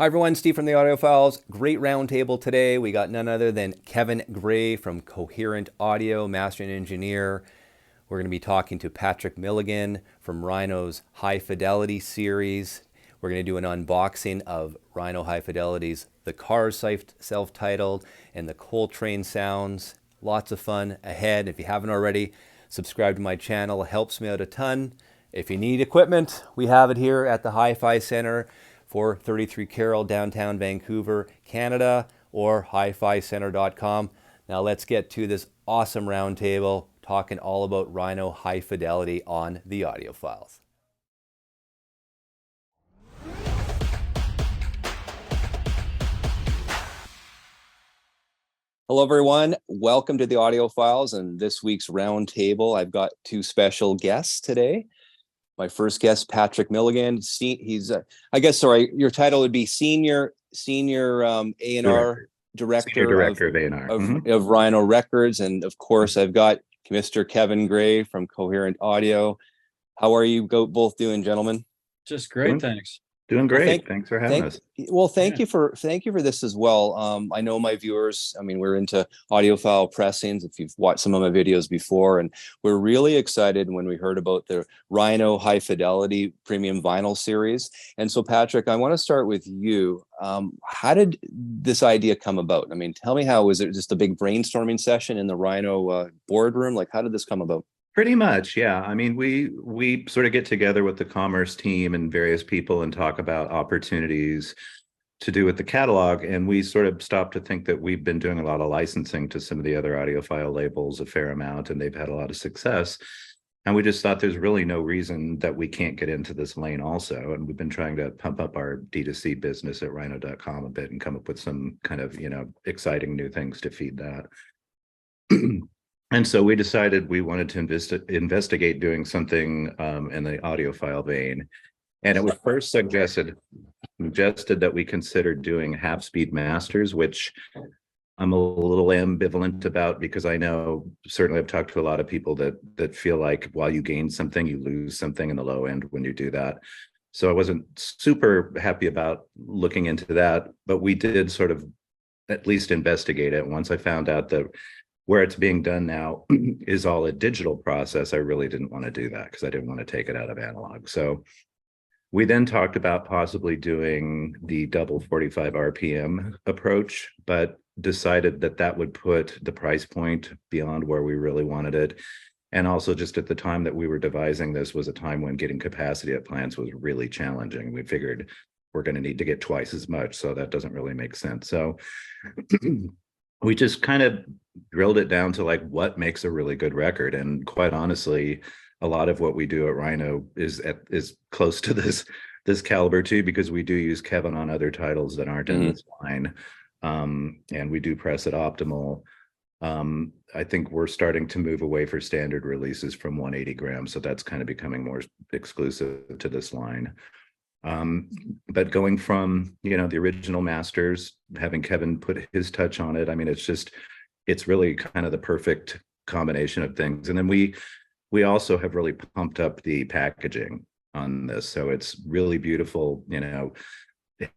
Hi everyone, Steve from the Audiophiles. Great roundtable today. We got none other than Kevin Gray from Cohearent Audio, Master and Engineer. We're going to be talking to Patrick Milligan from RHINO's High Fidelity series. We're going to do an unboxing of RHINO High Fidelity's The Cars self-titled and the Coltrane sounds. Lots of fun ahead. If you haven't already, subscribe to my channel. It helps me out a ton. If you need equipment, we have it here at the Hi-Fi Center, 433 Carroll, downtown Vancouver, Canada, or hificenter.com. Now let's get to this awesome roundtable talking all about RHINO High Fidelity on the Audiophiles. Hello everyone, welcome to the Audiophiles and this week's roundtable. I've got two special guests today. My first guest, Patrick Milligan. He's, I guess, sorry, your title would be senior A&R director of A&R of Rhino Records, and of course, I've got Mr. Kevin Gray from Cohearent Audio. How are you both doing, gentlemen? Just great, thanks. Doing great. Thanks for having us. Well, thank you for this as well. I know my viewers, I mean, we're into audiophile pressings if you've watched some of my videos before, and we're really excited when we heard about the RHINO High Fidelity premium vinyl series. And so, Patrick, I want to start with you. How did this idea come about? I mean, tell me how. Was it just a big brainstorming session in the RHINO boardroom? Like, how did this come about? Pretty much, yeah. I mean, we sort of get together with the commerce team and various people and talk about opportunities to do with the catalog. And we sort of stopped to think that we've been doing a lot of licensing to some of the other audiophile labels, a fair amount, and they've had a lot of success. And we just thought there's really no reason that we can't get into this lane also. And we've been trying to pump up our D2C business at rhino.com a bit and come up with some kind of, exciting new things to feed that. And so we decided we wanted to investigate doing something in the audiophile vein. And it was first suggested that we consider doing half-speed masters, which I'm a little ambivalent about because I know certainly I've talked to a lot of people that feel like while you gain something, you lose something in the low end when you do that. So I wasn't super happy about looking into that, but we did sort of at least investigate it. Once I found out that where it's being done now is all a digital process, I really didn't want to do that because I didn't want to take it out of analog. So we then talked about possibly doing the double 45 RPM approach, but decided that that would put the price point beyond where we really wanted it. And also just at the time that we were devising this was a time when getting capacity at plants was really challenging. We figured we're going to need to get twice as much, so that doesn't really make sense. So we just kind of drilled it down to like what makes a really good record. And quite honestly, a lot of what we do at RHINO is close to this caliber too, because we do use Kevin on other titles that aren't in this line. And we do press at optimal. I think we're starting to move away for standard releases from 180 grams. So that's kind of becoming more exclusive to this line. But going from, the original masters, having Kevin put his touch on it, I mean, it's really kind of the perfect combination of things. And then we also have really pumped up the packaging on this. So it's really beautiful,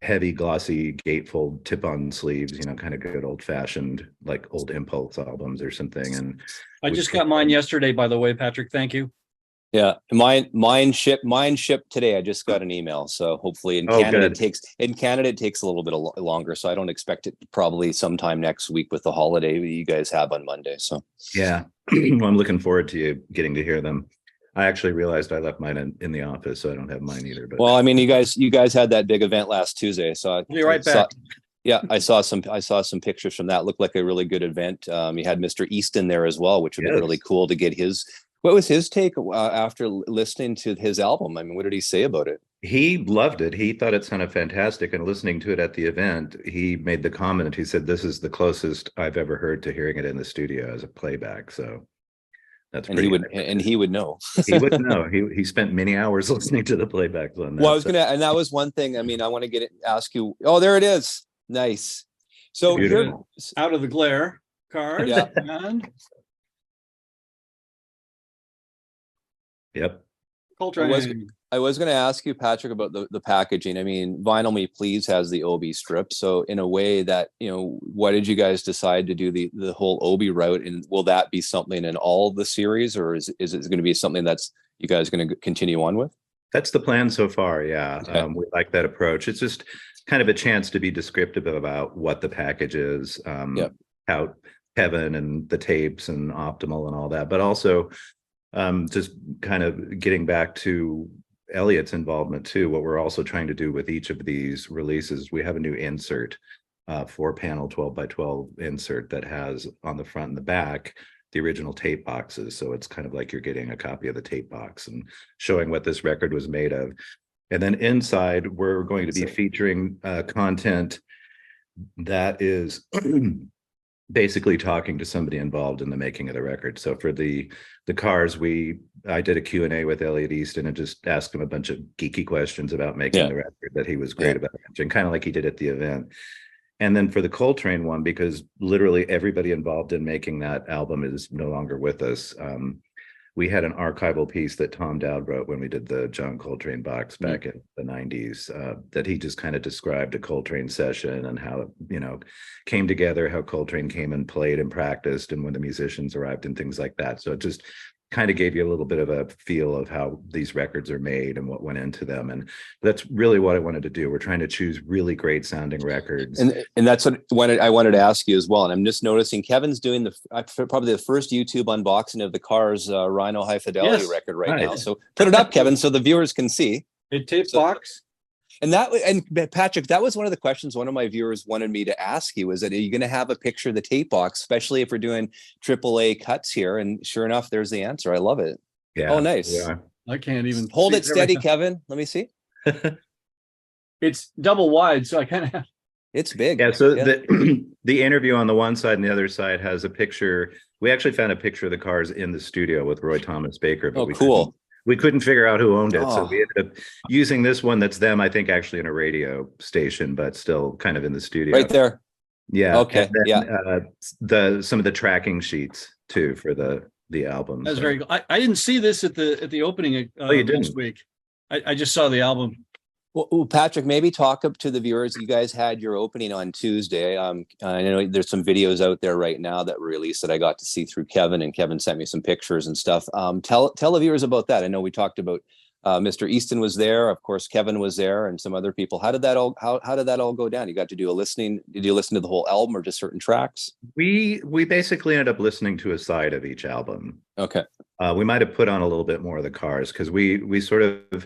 heavy, glossy, gatefold tip-on sleeves, kind of good old-fashioned, like old Impulse albums or something. And I just got mine yesterday, by the way, Patrick. Thank you. Yeah, mine shipped today. I just got an email, so hopefully in Canada it takes a little bit longer. So I don't expect it probably sometime next week with the holiday that you guys have on Monday. So yeah, well, I'm looking forward to you getting to hear them. I actually realized I left mine in the office, so I don't have mine either. But well, I mean, you guys had that big event last Tuesday, so you're right back. Yeah, I saw some pictures from that. Looked like a really good event. You had Mr. Easton there as well, which would be really cool to get his. What was his take after listening to his album? I mean, what did he say about it? He loved it. He thought it sounded fantastic. And listening to it at the event, he made the comment. He said, "This is the closest I've ever heard to hearing it in the studio as a playback." So that's he would know. He would know. He spent many hours listening to the playbacks on that. Well, I was and that was one thing. I mean, I want to ask you. Oh, there it is. Nice. So here, out of the glare card. Yeah. And yep. Coltrane. I was going to ask you, Patrick, about the packaging. I mean, Vinyl Me Please has the Obi strip. So in a way that, why did you guys decide to do the whole Obi route? And will that be something in all the series, or is it going to be something that's you guys going to continue on with? That's the plan so far. Yeah. Okay. We like that approach. It's just kind of a chance to be descriptive about what the package is, how Kevin and the tapes and Optimal and all that, but also just kind of getting back to Elliot's involvement too. What we're also trying to do with each of these releases, we have a new insert, 4-panel 12x12 insert that has on the front and the back the original tape boxes. So it's kind of like you're getting a copy of the tape box and showing what this record was made of. And then inside, we're going to be featuring content that is basically talking to somebody involved in the making of the record. So for the cars, I did a Q&A with Elliot Easton and just asked him a bunch of geeky questions about making the record that he was great about, and kind of like he did at the event. And then for the Coltrane one, because literally everybody involved in making that album is no longer with us, we had an archival piece that Tom Dowd wrote when we did the John Coltrane box back in the 90s, that he just kind of described a Coltrane session and how it, came together, how Coltrane came and played and practiced, and when the musicians arrived and things like that. So it just kind of gave you a little bit of a feel of how these records are made and what went into them. And that's really what I wanted to do. We're trying to choose really great sounding records. And that's what I wanted to ask you as well. And I'm just noticing Kevin's doing probably the first YouTube unboxing of the Cars RHINO High Fidelity record right now. So put it up, Kevin, so the viewers can see. A tape box. And Patrick, that was one of the questions one of my viewers wanted me to ask you, is that are you going to have a picture of the tape box, especially if we're doing AAA cuts here? And sure enough, there's the answer. I love it. Yeah. Oh, nice. Yeah. I can't even hold it steady, Kevin. Let me see. It's double wide, so I kind of. It's big. Yeah. So the interview on the one side and the other side has a picture. We actually found a picture of the Cars in the studio with Roy Thomas Baker. But cool. We couldn't figure out who owned it. So we ended up using this one that's them, I think, actually in a radio station, but still kind of in the studio. Right there. Yeah. Okay. Some of the tracking sheets too for the album. That's very cool. I didn't see this at the opening this week. I just saw the album. Well, Patrick, maybe talk up to the viewers. You guys had your opening on Tuesday. I know there's some videos out there right now that were released that I got to see through Kevin, and Kevin sent me some pictures and stuff. Tell the viewers about that. I know we talked about Mr. Easton was there, of course. Kevin was there, and some other people. How did that all go down? You got to do a listening. Did you listen to the whole album or just certain tracks? We basically ended up listening to a side of each album. Okay. We might have put on a little bit more of the Cars because we sort of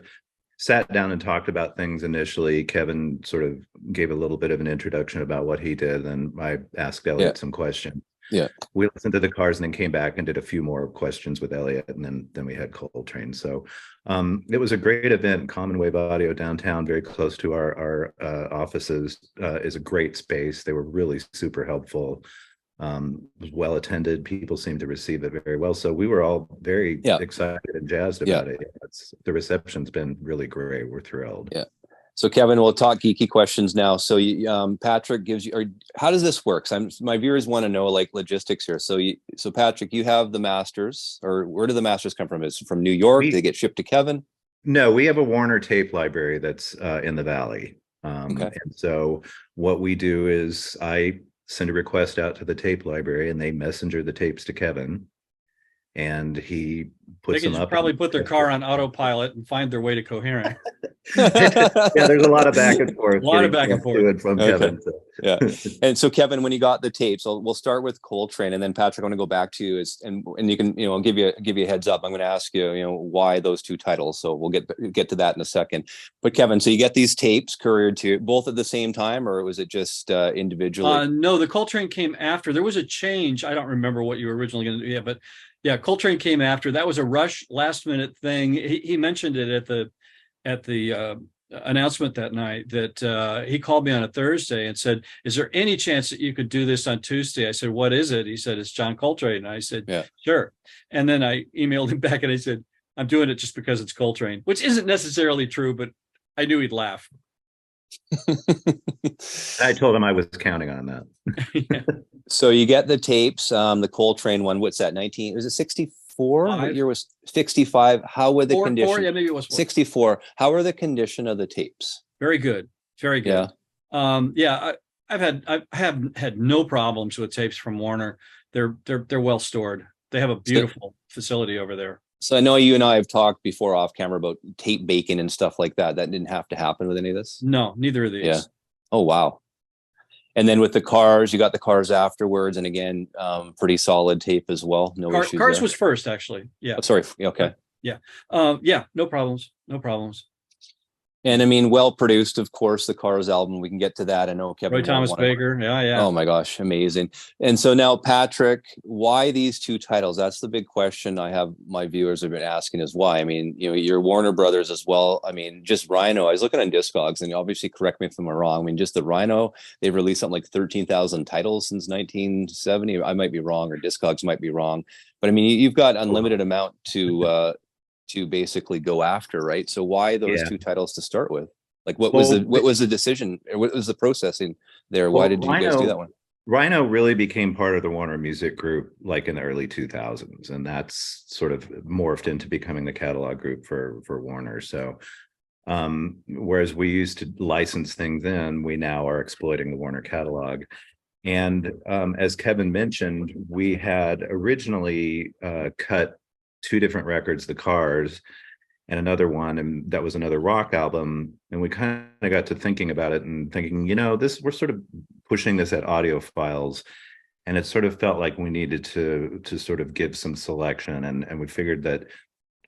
sat down and talked about things initially. Kevin sort of gave a little bit of an introduction about what he did, and I asked Elliot some questions. Yeah, we listened to the Cars and then came back and did a few more questions with Elliot, and then we had Coltrane. So it was a great event. Common Wave Audio downtown, very close to our offices, is a great space. They were really super helpful. Was well attended. People seemed to receive it very well. So we were all very excited and jazzed about it. The reception's been really great. We're thrilled. Yeah. So Kevin, we'll talk geeky questions now. So Patrick gives you, or how does this work? My viewers want to know like logistics here. So Patrick, you have the masters, or where do the masters come from? Is it from New York? Do they get shipped to Kevin? No, we have a Warner tape library that's in the Valley. And so what we do is I send a request out to the tape library and they messenger the tapes to Kevin, and he puts them up. Probably put their car on autopilot and find their way to Cohearent. There's a lot of back and forth. A lot of back and forth from Kevin. So. Yeah. And so Kevin, when you got the tapes, we'll start with Coltrane, and then Patrick, I want to go back to you and you can, I'll give you a heads up. I'm going to ask you, why those two titles. So we'll get to that in a second. But Kevin, so you get these tapes couriered to both at the same time, or was it just individually? No, the Coltrane came after. There was a change. I don't remember what you were originally going to do. Yeah, but yeah, Coltrane came after. That was a rush, last minute thing. He mentioned it at the announcement that night, that he called me on a Thursday and said, "Is there any chance that you could do this on Tuesday?" I said, "What is it?" He said, "It's John Coltrane." And I said, "Yeah, sure." And then I emailed him back and I said, "I'm doing it just because it's Coltrane," which isn't necessarily true, but I knew he'd laugh. I told him I was counting on that. So you get the tapes, the Coltrane one. What's that? Was it 64 64? What Five. year was 65? How were the condition? Yeah, maybe it was 64. How are the condition of the tapes? very good. Very good. Yeah. I have had no problems with tapes from Warner. They're well stored. They have a beautiful facility over there. So I know you and I have talked before off camera about tape baking and stuff like that. That didn't have to happen with any of this? No, neither of these. Yeah. Oh, wow. And then with the cars, you got the cars afterwards. And again, pretty solid tape as well. No issues Cars there. was first, actually. Yeah. Oh, sorry. Okay. Yeah. Yeah. No problems. No problems. And I mean, well produced, of course, the Cars album. We can get to that. I know Kevin. Roy Thomas Baker. Yeah. Oh my gosh, amazing. And so now, Patrick, why these two titles? That's the big question I have. My viewers have been asking is why. I mean, you know, you're Warner Brothers as well. I mean, just RHINO. I was looking on Discogs, and obviously, correct me if I'm wrong. I mean, just the RHINO, they've released something like 13,000 titles since 1970. I might be wrong, or Discogs might be wrong. But I mean, you've got unlimited amount to basically go after, right? So why those two titles to start with? Like, what was the decision, or what was the processing there? Why did you guys do that one? RHINO really became part of the Warner Music Group like in the early 2000s, and that's sort of morphed into becoming the catalog group for Warner. So whereas we used to license things in, we now are exploiting the Warner catalog. And as Kevin mentioned, we had originally cut two different records, the Cars and another one, and that was another rock album. And we kind of got to thinking about it and thinking, you know, we're sort of pushing this at audiophiles, and it sort of felt like we needed to sort of give some selection, and we figured that,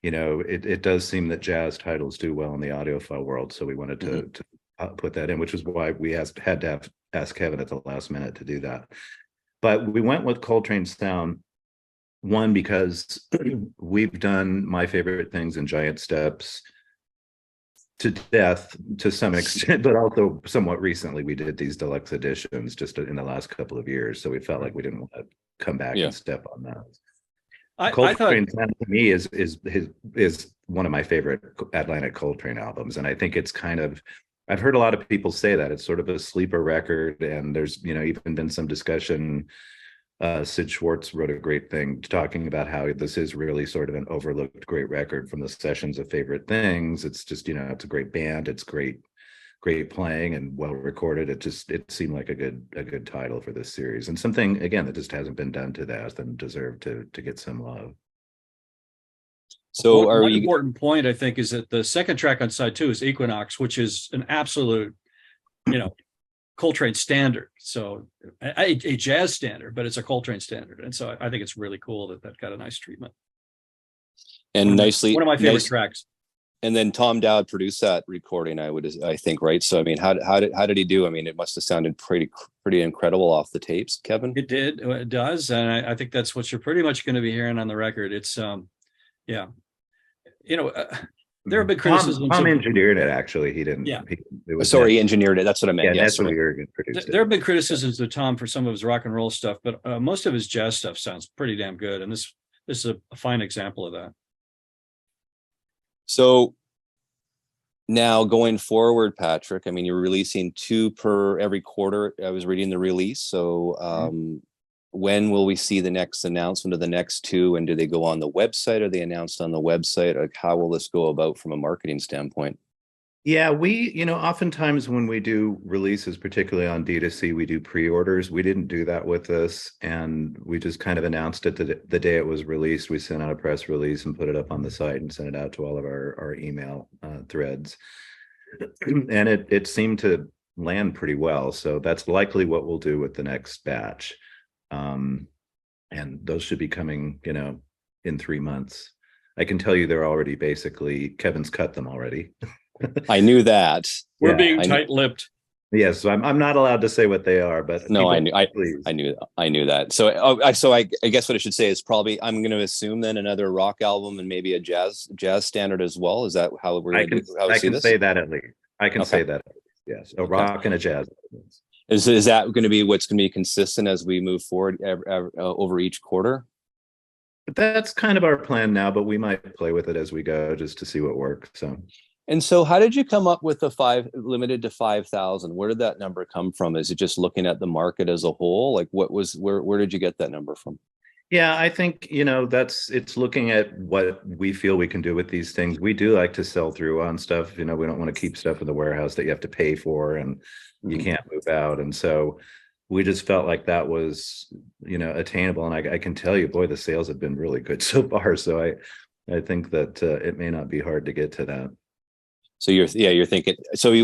you know, it does seem that jazz titles do well in the audiophile world, so we wanted to put that in, which is why we had to ask Kevin at the last minute to do that. But we went with Coltrane sound. One, because we've done My Favorite Things and Giant Steps to death to some extent, but also somewhat recently we did these deluxe editions just in the last couple of years. So we felt like we didn't want to come back and step on that. Coltrane sound to me is one of my favorite Atlantic Coltrane albums, and I think it's kind of, I've heard a lot of people say that it's sort of a sleeper record, and there's, you know, even been some discussion. Sid Schwartz wrote a great thing talking about how this is really sort of an overlooked great record from the sessions of Favorite Things. It's just, you know, it's a great band. It's great playing and well recorded. It seemed like a good title for this series, and something again that just hasn't been done to that and deserved to get some love. So one important point, I think, is that the second track on side 2 is Equinox, which is an absolute, you know, Coltrane standard. So a jazz standard, but it's a Coltrane standard. And so I think it's really cool that got a nice treatment. And one nicely, of my favorite tracks. And then Tom Dowd produced that recording, I think, right? So I mean, how did he do? I mean, it must have sounded pretty incredible off the tapes, Kevin. It did. It does. And I think that's what you're pretty much going to be hearing on the record. It's yeah. You know, there have been criticisms. Tom engineered it, actually. He didn't. Yeah. He enginered it. That's what I meant. Yeah, that's what Jurgen produced. There have been criticisms of Tom for some of his rock and roll stuff, but most of his jazz stuff sounds pretty damn good. And this is a fine example of that. So now going forward, Patrick, I mean, you're releasing 2 per every quarter. I was reading the release. So when will we see the next announcement of the next 2? And do they go on the website? Are they announced on the website? Like, how will this go about from a marketing standpoint? Yeah, you know, oftentimes when we do releases, particularly on D2C, we do pre-orders. We didn't do that with this, and we just kind of announced it the day it was released. We sent out a press release and put it up on the site and sent it out to all of our email threads. And it seemed to land pretty well. So that's likely what we'll do with the next batch. And those should be coming, you know, in 3 months. I can tell you they're already basically, Kevin's cut them already. I knew that. We're being tight-lipped. Yes, so I'm not allowed to say what they are, but no, I knew that. So I guess what I should say is probably, I'm going to assume then another rock album and maybe a jazz standard as well. Is that how we're going to do? I can say that at least. I can say that. Yes, a rock and a jazz. Is that going to be what's going to be consistent as we move forward over each quarter? But that's kind of our plan now, but we might play with it as we go just to see what works. And so how did you come up with the limited to 5,000? Where did that number come from? Is it just looking at the market as a whole? Like where did you get that number from? Yeah, I think, it's looking at what we feel we can do with these things. We do like to sell through on stuff. We don't want to keep stuff in the warehouse that you have to pay for and you Mhm. can't move out. And so we just felt like that was, attainable. And I can tell you, boy, the sales have been really good so far. So I think that it may not be hard to get to that. So you're thinking,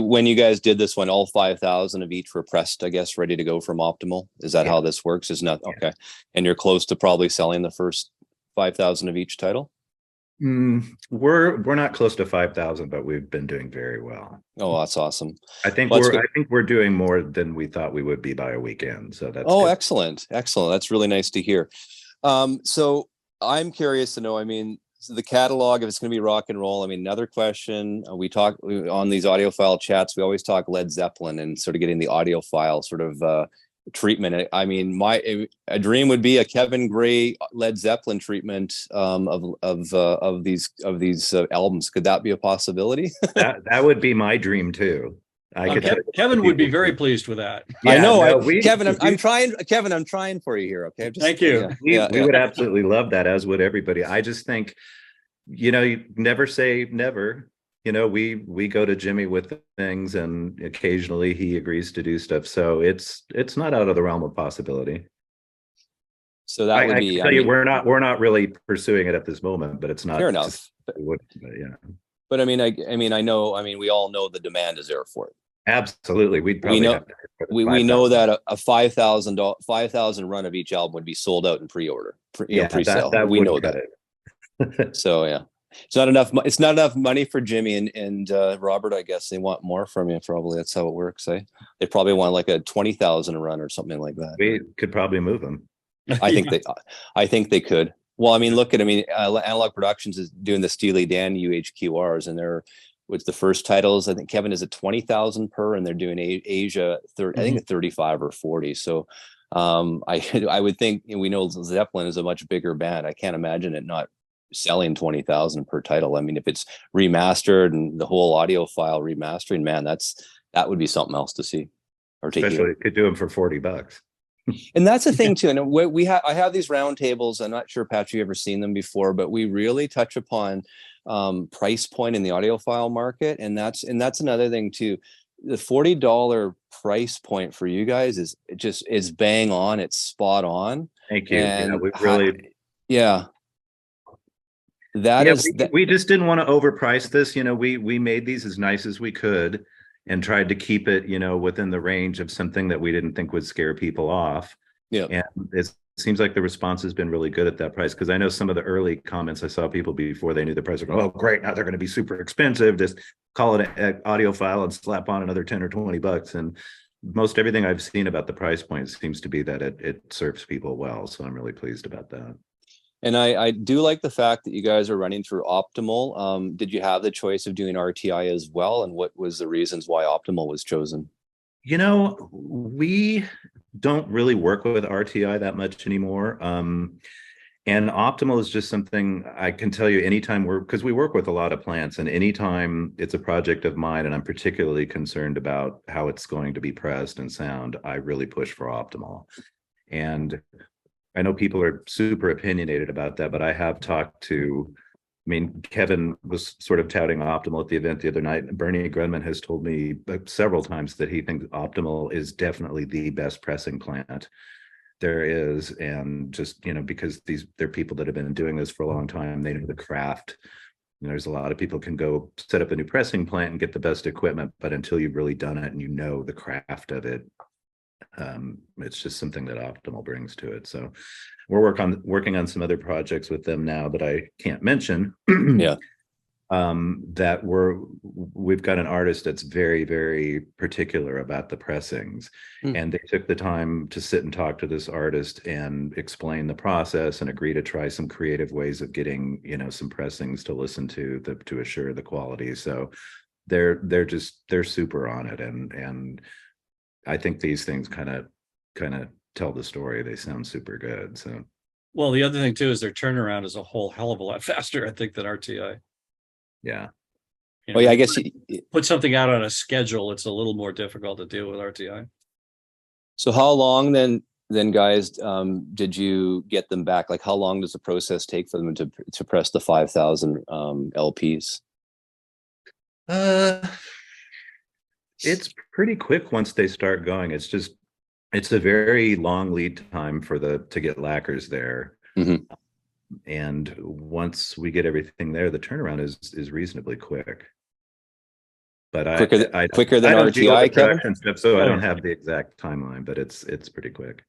when you guys did this one, all 5,000 of each were pressed, I guess, ready to go from Optimal. Is that Yeah. how this works? Is not Yeah. okay. And you're close to probably selling the first 5,000 of each title. We're not close to 5,000, but we've been doing very well. Oh, that's awesome. I think Well, we're doing more than we thought we would be by a weekend. So that's Oh, good. excellent. That's really nice to hear. So I'm curious to know, I mean, the catalog, if it's going to be rock and roll. I mean, another question, we talk on these audiophile chats, we always talk Led Zeppelin and sort of getting the audiophile sort of treatment. I mean, a dream would be a Kevin Gray Led Zeppelin treatment of these albums. Could that be a possibility? That would be my dream too. Kevin would be very pleased with that. Yeah, I know. no, Kevin, I'm trying. Kevin, I'm trying for you here. Okay. Thank you. We would absolutely love that, as would everybody. I just think, you never say never. We go to Jimmy with things, and occasionally he agrees to do stuff. So it's not out of the realm of possibility. So that would be. I tell you, we're not really pursuing it at this moment, but it's not fair enough. Yeah. But I know. I mean, we all know the demand is there for it. Absolutely, we know that a 5,000 run of each album would be sold out in pre-order, pre-sale. That we know that. So yeah, it's not enough. It's not enough money for Jimmy and Robert. I guess they want more from you. Probably that's how it works. They probably want like a 20,000 a run or something like that. We could probably move them. I think they could. Well, I mean, look at, Analog Productions is doing the Steely Dan UHQRs, and they're with the first titles. I think Kevin is at 20,000 per, and they're doing Asia 30, I think at 35 or 40. So I would think, we know Zeppelin is a much bigger band. I can't imagine it not selling 20,000 per title. I mean, if it's remastered and the whole audiophile remastering, man, that would be something else to see. Or especially could do them for $40. And that's the thing too. And I have these roundtables. I'm not sure, Patrick, you ever seen them before, but we really touch upon price point in the audiophile market, and that's another thing too. The $40 price point for you guys is bang on. It's spot on. Thank you. And we really. We just didn't want to overprice this. We made these as nice as we could and tried to keep it, within the range of something that we didn't think would scare people off. Yeah. And it seems like the response has been really good at that price, because I know some of the early comments I saw, people before they knew the price, were going, oh, great, now they're going to be super expensive. Just call it an audiophile and slap on another 10 or 20 bucks. And most everything I've seen about the price point seems to be that it serves people well. So I'm really pleased about that. And I do like the fact that you guys are running through Optimal. Did you have the choice of doing RTI as well? And what was the reasons why Optimal was chosen? We don't really work with RTI that much anymore. And Optimal is just something I can tell you anytime because we work with a lot of plants, and anytime it's a project of mine and I'm particularly concerned about how it's going to be pressed and sound, I really push for Optimal. And I know people are super opinionated about that, but I have talked to, Kevin was sort of touting Optimal at the event the other night. Bernie Grunman has told me several times that he thinks Optimal is definitely the best pressing plant there is. And just, because they're people that have been doing this for a long time, they know the craft. There's a lot of people can go set up a new pressing plant and get the best equipment, but until you've really done it and the craft of it, it's just something that Optimal brings to it. So we're working on some other projects with them now that I can't mention. Yeah. That we've got an artist that's very, very particular about the pressings. And they took the time to sit and talk to this artist and explain the process and agree to try some creative ways of getting, some pressings to listen to assure the quality. So they're super on it. And I think these things kind of tell the story. They sound super good. So, well, the other thing too is their turnaround is a whole hell of a lot faster, I think, than RTI. Yeah. I guess put something out on a schedule. It's a little more difficult to deal with RTI. So how long then then guys, did you get them back? Like, how long does the process take for them to press the 5,000 LPs? It's pretty quick once they start going. It's a very long lead time to get lacquers there. Mm-hmm. And once we get everything there, the turnaround is reasonably quick. But quicker than I don't deal with RTI, the production stuff, so I don't have the exact timeline, but it's pretty quick.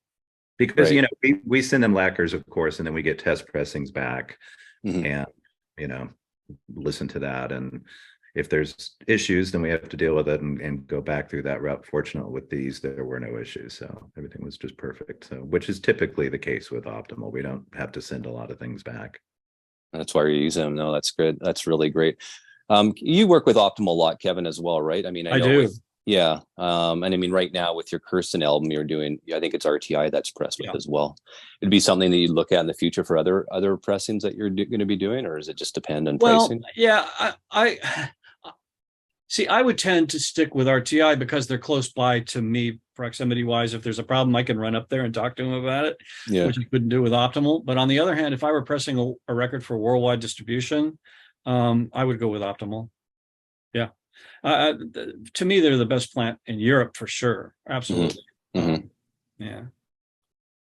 Because right. we send them lacquers, of course, and then we get test pressings back, Mm-hmm. and listen to that. And if there's issues, then we have to deal with it and go back through that route. Fortunately, with these, there were no issues, so everything was just perfect. So, which is typically the case with Optimal. We don't have to send a lot of things back. That's why you're using them. No, that's good. That's really great. You work with Optimal a lot, Kevin, as well, right? I mean, I know do. Yeah. And I mean, right now with your Kirsten album, you're doing, I think it's RTI that's pressed with as well. It'd be something that you'd look at in the future for other pressings that you're going to be doing, or does it just depend on pricing? Yeah, I see. I would tend to stick with RTI because they're close by to me, proximity wise. If there's a problem, I can run up there and talk to them about it, which I couldn't do with Optimal. But on the other hand, if I were pressing a record for worldwide distribution, I would go with Optimal. Yeah. To me, they're the best plant in Europe for sure. Absolutely. Mm-hmm. Yeah.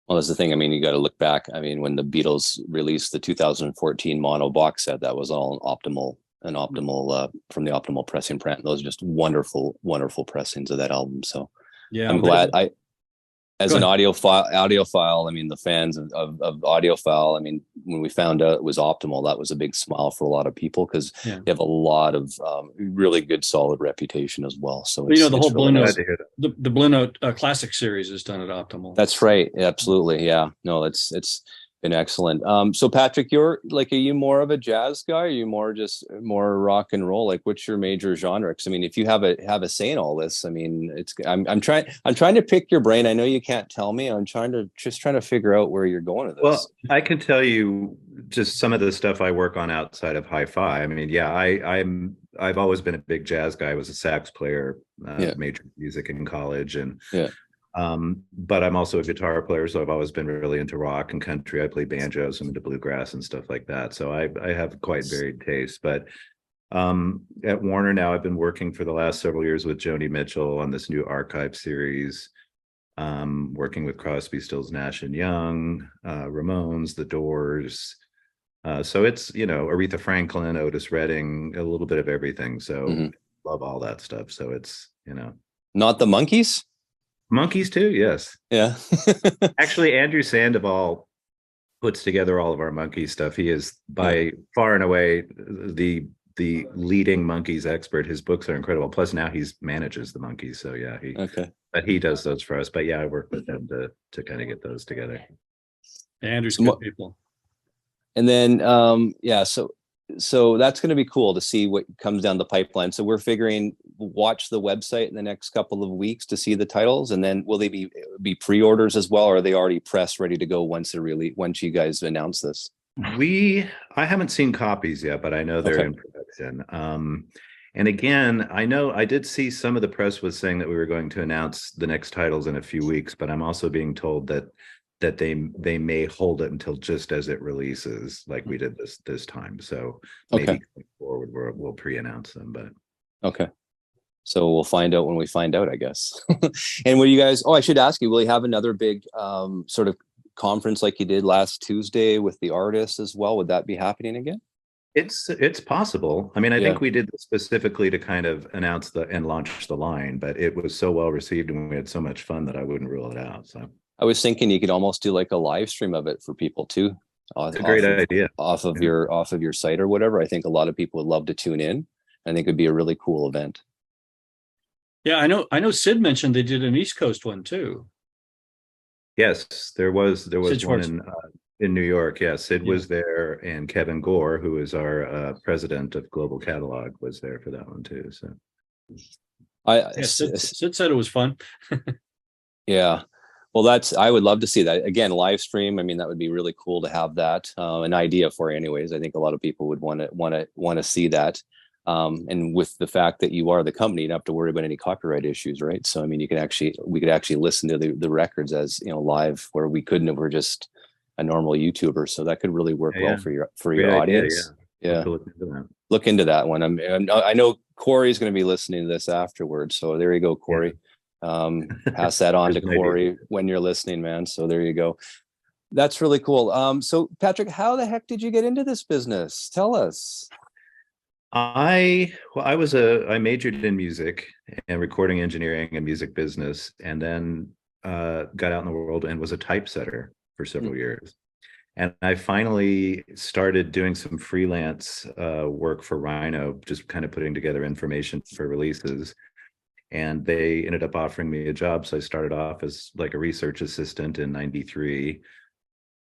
Well, that's the thing. I mean, you got to look back. I mean, when the Beatles released the 2014 mono box set, that was all Optimal and Optimal from the Optimal pressing plant. Those are just wonderful, wonderful pressings of that album. So yeah, I'm glad as an audiophile, I mean, the fans of Audiophile, I mean, when we found out it was Optimal, that was a big smile for a lot of people because they have a lot of really good, solid reputation as well. So the whole really Blue Note, the Blue Note Classic series is done at Optimal. That's right. Absolutely. Yeah. No, it's been excellent. So Patrick, are you more of a jazz guy? Or are you more rock and roll? Like, what's your major genre? Because I mean, if you have a say in all this, I mean, I'm trying to pick your brain. I know you can't tell me. I'm trying to figure out where you're going with this. Well, I can tell you just some of the stuff I work on outside of hi-fi. I mean, yeah, I've always been a big jazz guy. I was a sax player, majored music in college, and but I'm also a guitar player, so I've always been really into rock and country. I play banjos, I'm into bluegrass and stuff like that. So I have quite varied tastes. But at Warner now, I've been working for the last several years with Joni Mitchell on this new archive series, working with Crosby, Stills, Nash and Young, Ramones, The Doors. So it's, Aretha Franklin, Otis Redding, a little bit of everything. So love all that stuff. So it's, Not the Monkees? Monkees too, yes. Yeah. Actually, Andrew Sandoval puts together all of our Monkees stuff. He is by far and away the leading Monkees expert. His books are incredible. Plus now he manages the Monkees. So yeah, he does those for us. But yeah, I work with them to kind of get those together. Andrew's good people. And then so that's going to be cool to see what comes down the pipeline. So we're figuring watch the website in the next couple of weeks to see the titles, and then will they be pre-orders as well, or are they already pressed ready to go once you guys announce this? I haven't seen copies yet, but I know they're in production. And again, I know I did see some of the press was saying that we were going to announce the next titles in a few weeks, but I'm also being told that they may hold it until just as it releases, like we did this time. So maybe going forward we'll pre-announce them. But so we'll find out when we find out, I guess. And will you guys? Oh, I should ask you, will you have another big sort of conference like you did last Tuesday with the artists as well? Would that be happening again? It's possible. I mean, I think we did this specifically to kind of announce and launch the line, but it was so well received and we had so much fun that I wouldn't rule it out. So I was thinking you could almost do like a live stream of it for people too. It's a great idea. Off of your site or whatever. I think a lot of people would love to tune in. I think it would be a really cool event. Yeah, I know Sid mentioned they did an East Coast one too. Yes, there was one in New York. Yeah, Sid was there, and Kevin Gore, who is our president of Global Catalog, was there for that one too. So Sid said it was fun. Yeah. Well, I would love to see that again, live stream. I mean, that would be really cool to have that, an idea for you anyways. I think a lot of people would want to see that. And with the fact that you are the company, you don't have to worry about any copyright issues, right? So I mean, we could actually listen to the records as live, where we couldn't if we're just a normal YouTuber. So that could really work well for your Great audience. Idea, yeah. Look into that. Look into that one. I know Corey's going to be listening to this afterwards. So there you go, Corey. Pass that on to Corey when you're listening, man. So there you go. That's really cool. So Patrick, how the heck did you get into this business? Tell us. I majored in music and recording engineering and music business, and then got out in the world and was a typesetter for several years. And I finally started doing some freelance work for RHINO, just kind of putting together information for releases. And they ended up offering me a job. So I started off as like a research assistant in '93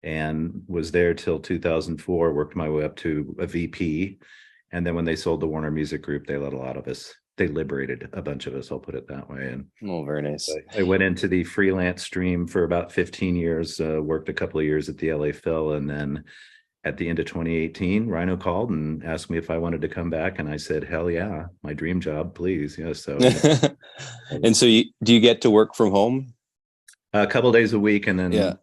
and was there till 2004, worked my way up to a VP. And then when they sold the Warner Music Group, they let a lot of us, they liberated a bunch of us, I'll put it that way. And very nice. I went into the freelance stream for about 15 years, worked a couple of years at the LA Phil. And then at the end of 2018, RHINO called and asked me if I wanted to come back. And I said, hell yeah, my dream job, please. Yeah, so. And so do you get to work from home? A couple of days a week, and then 3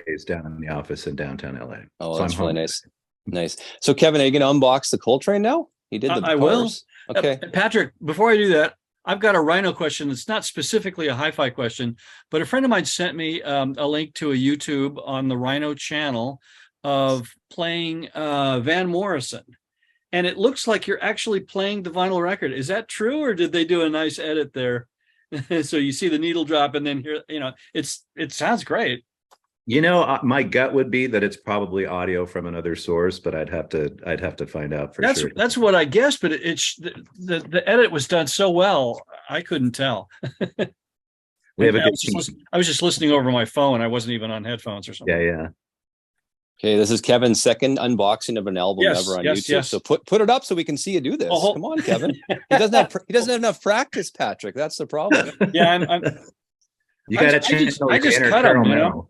days down in the office in downtown LA. Oh, so that's really nice. Nice. So Kevin, are you going to unbox the Coltrane now? He did the I will. Okay. Patrick, before I do that, I've got a RHINO question. It's not specifically a hi-fi question, but a friend of mine sent me a link to a YouTube on the RHINO channel of playing Van Morrison. And it looks like you're actually playing the vinyl record. Is that true, or did they do a nice edit there? So you see the needle drop and then here, it sounds great. My gut would be that it's probably audio from another source, but I'd have to find out for sure. That's what I guess, but the edit was done so well, I couldn't tell. I was just listening over my phone. I wasn't even on headphones or something. Yeah. Okay, this is Kevin's second unboxing of an album ever on YouTube. Yes. So put it up so we can see you do this. Come on, Kevin. He doesn't have enough practice, Patrick. That's the problem. Yeah, you got to change. I just cut them.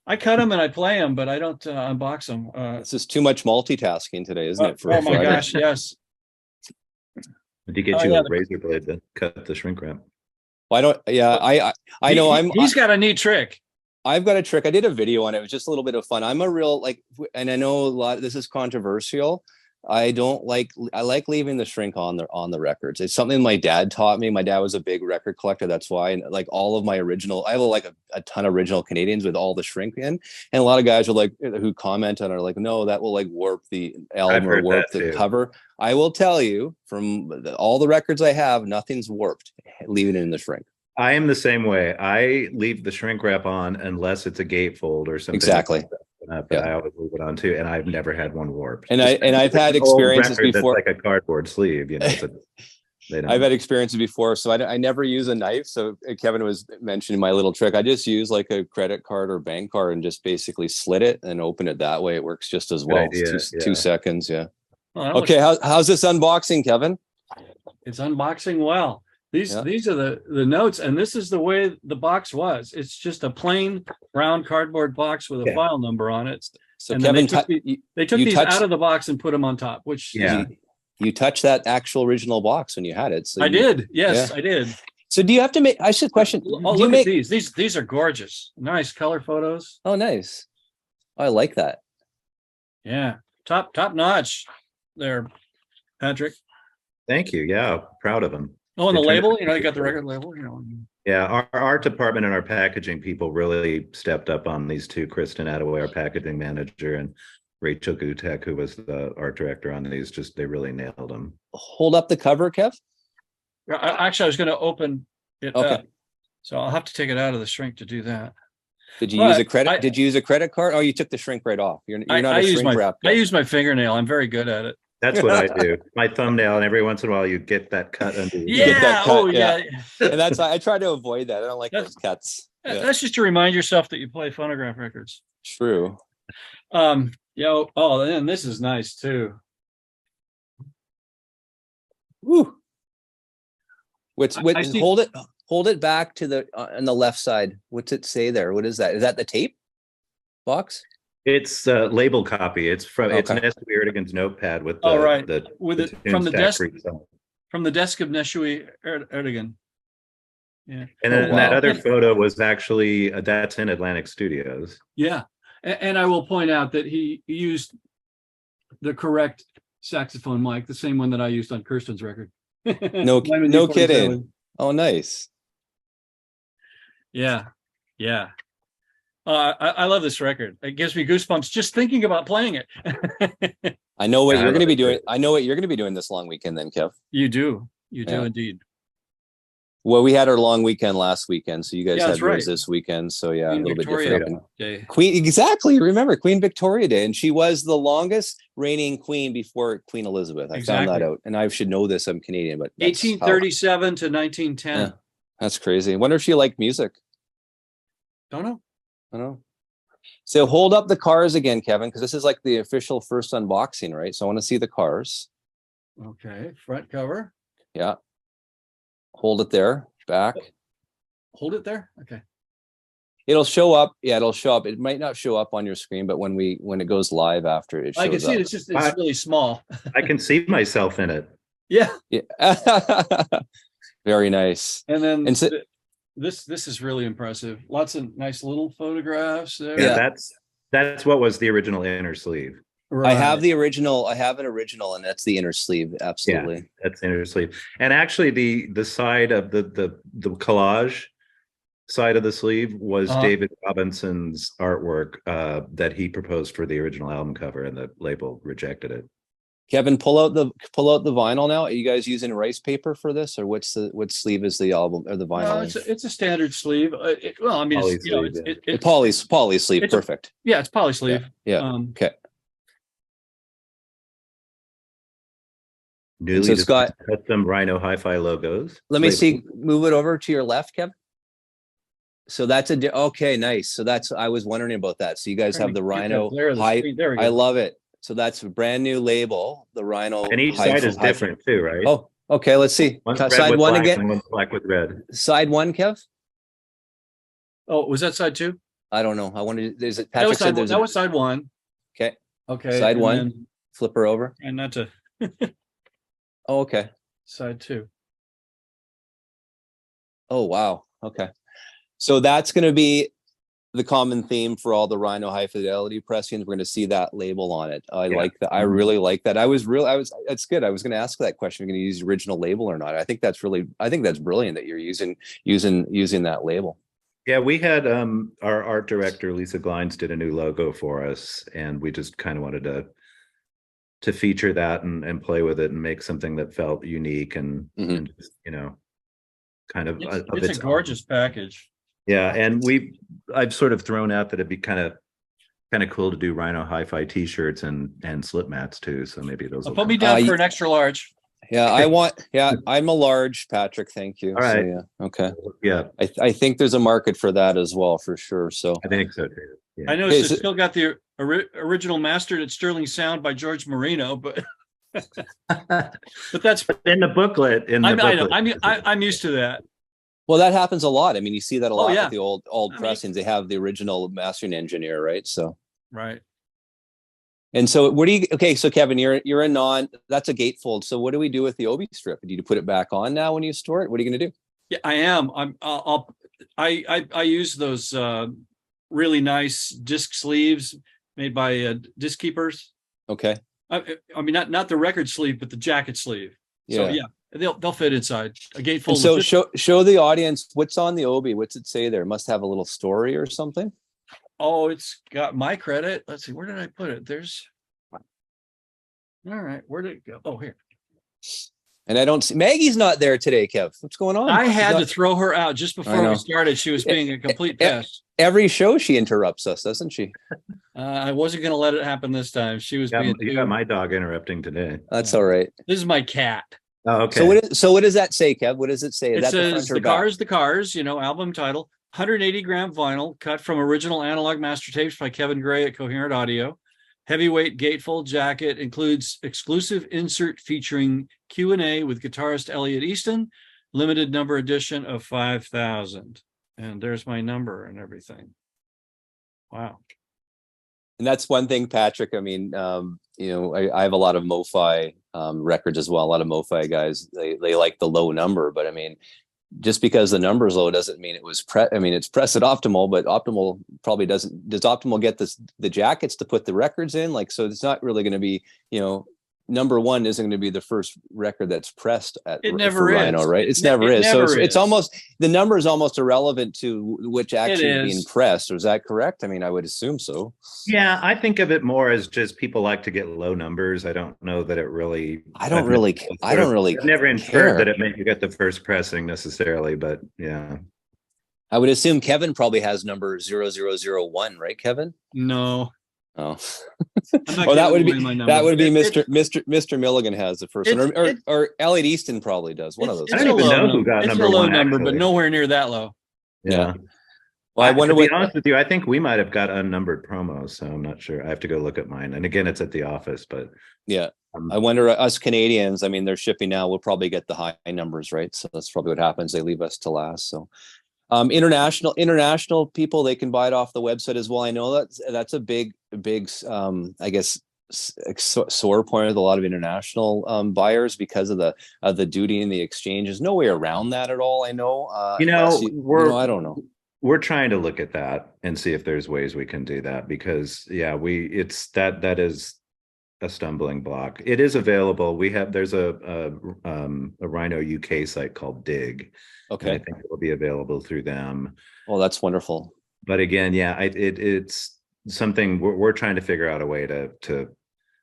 I cut them and I play them, but I don't unbox them. This is too much multitasking today, isn't it? Oh my gosh, yes. Did you get a razor blade to cut the shrink wrap? Well, I don't. Yeah, I know. He's got a neat trick. I've got a trick. I did a video on it. It was just a little bit of fun. I'm a real and I know this is controversial. I like leaving the shrink on the records. It's something my dad taught me. My dad was a big record collector. That's why, and like all of my original, I have a ton of original Canadians with all the shrink in. And a lot of guys are who comment on it are like, no, that will warp the album or warp the cover. I will tell you from all the records I have, nothing's warped. Leaving it in the shrink. I am the same way. I leave the shrink wrap on unless it's a gatefold or something. Exactly. I always leave it on too, and I've never had one warped. And I've had experiences before. That's like a cardboard sleeve, I've had experiences before, so I never use a knife. So Kevin was mentioning my little trick. I just use like a credit card or bank card and just basically slit it and open it that way. It works just as well. 2 seconds, yeah. Well, okay, how's this unboxing, Kevin? It's unboxing well. These are the notes, and this is the way the box was. It's just a plain brown cardboard box with a file number on it. So and Kevin, they took these out of the box and put them on top. Which you touched that actual original box when you had it. So I did. Yes, I did. So do you have to make? I should question. Look at these. These are gorgeous. Nice color photos. Oh, nice. I like that. Yeah, top notch. There, Patrick. Thank you. Yeah, proud of them. Oh, and the label, you got the record label, Yeah, our art department and our packaging people really stepped up on these two. Kristen Attaway, our packaging manager, and Rachel Gutek, who was the art director on these, they really nailed them. Hold up the cover, Kev. Actually, I was going to open it up, so I'll have to take it out of the shrink to do that. Did you use a credit? Did you use a credit card? Oh, you took the shrink right off. You're not a shrink wrap. I use my fingernail. I'm very good at it. That's what I do. My thumbnail, and every once in a while you get that cut under. Yeah. And I try to avoid that. I don't like those cuts. That's just to remind yourself that you play phonograph records. True. And this is nice too. Woo. Hold it back to the on the left side. What's it say there? What is that? Is that the tape box? It's a label copy. It's Okay. Nestle Erdogan's notepad with Oh, right. the With it tune from the stack desk, for each song. from the desk of Nestle Erdogan. Yeah. And Oh, then that wow. other photo was actually that's in Atlantic Studios. Yeah. And I will point out that he used the correct saxophone mic, the same one that I used on Kirsten's record. No, Diamond no D47. kidding. Oh, nice. Yeah. Yeah. I love this record. It gives me goosebumps just thinking about playing it. I know what Yeah, I you're going to love be it doing. too. I know what you're going to be doing this long weekend then, Kev. You do. You do Yeah. indeed. Well, we had our long weekend last weekend, so you guys Yeah, had that's yours right. this weekend. So yeah, Queen a little Victoria bit different. Day. Queen, exactly. Remember Queen Victoria Day, and she was the longest reigning queen before Queen Elizabeth. I found that Exactly. out, and I should know this. I'm Canadian, but that's how, 1837 to 1910. yeah, that's crazy. I wonder if she liked music. Don't know. I don't know. So hold up the cars again, Kevin, because this is like the official first unboxing, right? So I want to see the cars. Okay. Front cover. Yeah. Hold it there. Back. Hold it there. Okay. It'll show up. Yeah, it'll show up. It might not show up on your screen, but when it goes live after, it shows I can see up. it. It's really small. I can see myself in it. Yeah. Yeah. Very nice. And then And so, this is really impressive. Lots of nice little photographs there. Yeah, that's what was the original inner sleeve. I have the original. I have an original, and that's the inner sleeve. Absolutely. Yeah, that's the inner sleeve. And actually, the side of the collage side of the sleeve was David Robinson's artwork that he proposed for the original album cover, and the label rejected it. Kevin, pull out the vinyl now. Are you guys using rice paper for this, or what sleeve is the album or the vinyl? It's a standard sleeve. Well, I mean, Poly it's, you know, sleeve, it's poly sleeve. it's Perfect. Yeah, it's poly sleeve. Yeah. Okay. Newly so it's got custom RHINO Hi-Fi logos. Let me see. Move it over to your left, Kev. So that's okay, nice. So I was wondering about that. So you guys have the RHINO High. There we go. I love it. So that's a brand new label, the RHINO. And each side is different too, right? Oh, okay. Let's see. Side one again. One's black with red. Side one, Kev. Oh, was that side two? I don't know. I wanted. There's a That Patrick was side one. Okay. Okay. Side one. Flip her over. And not to. Oh, okay. Side two. Oh, wow. Okay. So that's going to be the common theme for all the RHINO High Fidelity pressings. We're going to see that label on it. I like that. I really like that. That's good. I was going to ask that question. You're going to use the original label or not? I think that's brilliant that you're using that label. Yeah, we had our art director, Lisa Glines, did a new logo for us, and we just kind of wanted to feature that and play with it and make something that felt unique and just, kind of it's a gorgeous package. Yeah, and I've sort of thrown out that it'd be kind of cool to do RHINO Hi-Fi t-shirts and slip mats too. So maybe those will put me down for an extra large. Yeah, I'm a large, Patrick. Thank you. All right. So, yeah. Okay. Yeah. I think there's a market for that as well, for sure. So I think so too. Yeah. I know it's still got the original mastered at Sterling Sound by George Marino, but that's in the booklet. I'm used to that. Well, that happens a lot. I mean, you see that a lot with the old pressings. They have the original mastering engineer, right? So right. And so so Kevin, you're a that's a gatefold. So what do we do with the obi strip? Do you put it back on now when you store it? What are you going to do? Yeah, I am. I use those really nice disc sleeves made by Disc Keepers. Okay. I mean, not the record sleeve, but the jacket sleeve. So yeah, they'll fit inside a gatefold. So show the audience what's on the obi. What's it say there? It must have a little story or something. Oh, it's got my credit. Let's see, where did I put it? All right, where did it go? Oh, here. And I don't see Maggie's not there today, Kev. What's going on? I had to throw her out just before we started. She was being a complete pest. Every show she interrupts us, doesn't she? I wasn't going to let it happen this time. She was being. You got my dog interrupting today. That's all right. This is my cat. Oh, okay. So what does that say, Kev? What does it say? It says the Cars, album title, 180 gram vinyl cut from original analog master tapes by Kevin Gray at Cohearent Audio. Heavyweight gatefold jacket, includes exclusive insert featuring Q&A with guitarist Elliot Easton, limited number edition of 5,000. And there's my number and everything. Wow. And that's one thing, Patrick. I mean, I have a lot of MoFi records as well. A lot of MoFi guys, they like the low number, but I mean, just because the number is low doesn't mean it was it's pressed at Optimal, but Optimal probably doesn't. Does Optimal get the jackets to put the records in? Like, so it's not really going to be, number one isn't going to be the first record that's pressed It never for is. Rhino, right? It It's never is. So never it's is. almost, the number is almost irrelevant to which action It is being is. pressed. Or is that correct? I mean, I would assume so. Yeah, I think of it more as just people like to get low numbers. I don't know that it really. I don't really I've never inferred care that it meant you get the first pressing necessarily, but yeah. I would assume Kevin probably has number 0001, right, Kevin? No. Oh, Oh, that would be Mr. Milligan has the first one, or Elliot Easton probably does. One of those. I don't even know who got it's number a low one, number, actually. but nowhere near that low. Yeah. Well, I wonder to be honest with you, I think we might have got unnumbered promos, so I'm not sure. I have to go look at mine. And again, it's at the office, but yeah. I wonder, us Canadians, I mean, they're shipping now, we'll probably get the high numbers, right? So that's probably what happens. They leave us to last. So international people, they can buy it off the website as well. I know that's a big I guess sore point with a lot of international buyers because of the duty and the exchange. There's no way around that at all. I know. I don't know. We're trying to look at that and see if there's ways we can do that, because that is a stumbling block. It is available. There's a Rhino UK site called Dig. Okay. I think it will be available through them. Oh, that's wonderful. But again, yeah, it's something we're trying to figure out a way to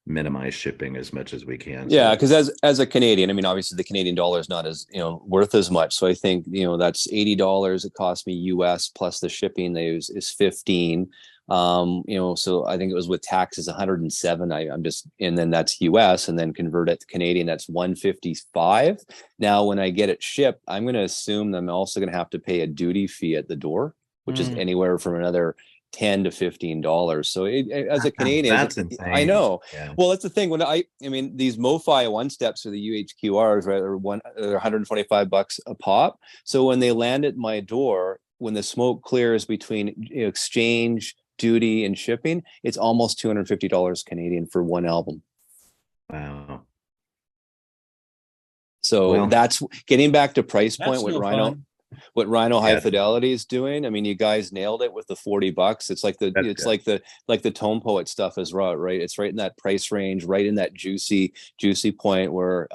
minimize shipping as much as we can. Yeah, because as a Canadian, I mean, obviously the Canadian dollar is not as worth as much. So I think that's $80 it cost me US plus the shipping is $15. So I think it was with taxes 107. And then that's US, and then convert it to Canadian, that's 155. Now when I get it shipped, I'm going to assume that I'm also going to have to pay a duty fee at the door, which is anywhere from another $10 to $15. So as a Canadian, that's insane. I know. Yeah. Well, that's the thing. When I mean, these MoFi one steps or the UHQRs, right, are $125 a pop. So when they land at my door, when the smoke clears between exchange, duty, and shipping, it's almost $250 Canadian for one album. Wow. So that's getting back to price point with no Rhino. fun. What Rhino High Fidelity is doing. I mean, you guys nailed it with the $40. It's like the Tone Poet stuff is right. It's right in that price range, right in that juicy point where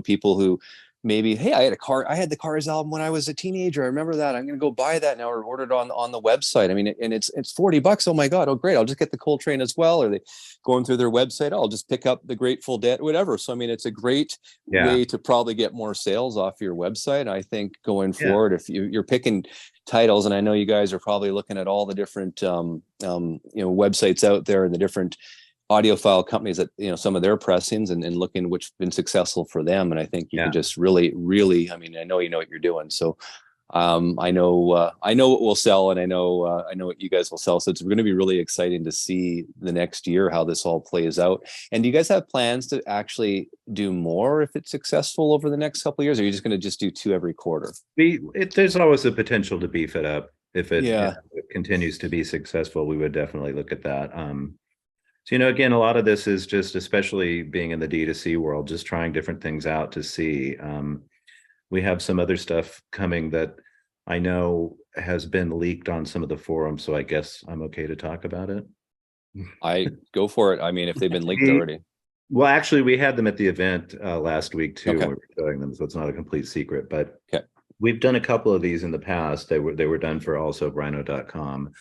people who maybe, hey, I had the Cars album when I was a teenager. I remember that. I'm going to go buy that now or order it on the website. I mean, and it's $40. Oh my God. Oh, great. I'll just get the Coltrane as well. Or they going through their website. I'll just pick up the Grateful Dead, whatever. So, I mean, it's a great way to probably get more sales off your website. I think going forward, if you're picking titles, and I know you guys are probably looking at all the different, websites out there and the different audiophile companies that some of their pressings and looking which been successful for them. And I think you can just really, I mean, I know you know what you're doing. So I know what will sell, and I know what you guys will sell. So it's going to be really exciting to see the next year how this all plays out. And do you guys have plans to actually do more if it's successful over the next couple of years? Or are you just going to just do 2 every quarter? There's always the potential to beef it up. If it continues to be successful, we would definitely look at that. So, again, a lot of this is just, especially being in the D2C world, just trying different things out to see. We have some other stuff coming that I know has been leaked on some of the forums, so I guess I'm okay to talk about it. I go for it. I mean, if they've been leaked already. Well, actually, we had them at the event last week too. When we were showing them, so it's not a complete secret. But we've done a couple of these in the past. They were done for also Rhino.com,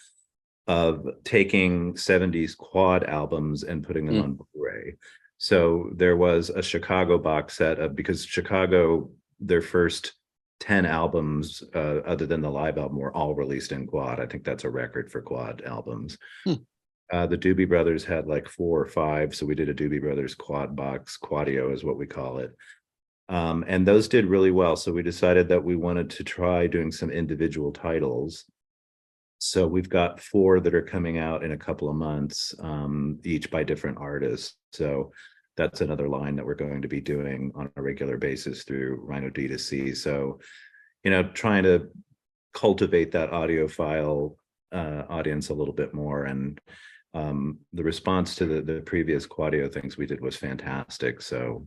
of taking 70s quad albums and putting them on Blu-ray. So there was a Chicago box set because Chicago, their first 10 albums, other than the live album, were all released in quad. I think that's a record for quad albums. The Doobie Brothers had like 4 or 5. So we did a Doobie Brothers quad box. Quadio is what we call it. And those did really well. So we decided that we wanted to try doing some individual titles. So we've got 4 that are coming out in a couple of months, each by different artists. So that's another line that we're going to be doing on a regular basis through Rhino D2C. So, trying to cultivate that audiophile audience a little bit more. And the response to the previous Quadio things we did was fantastic. So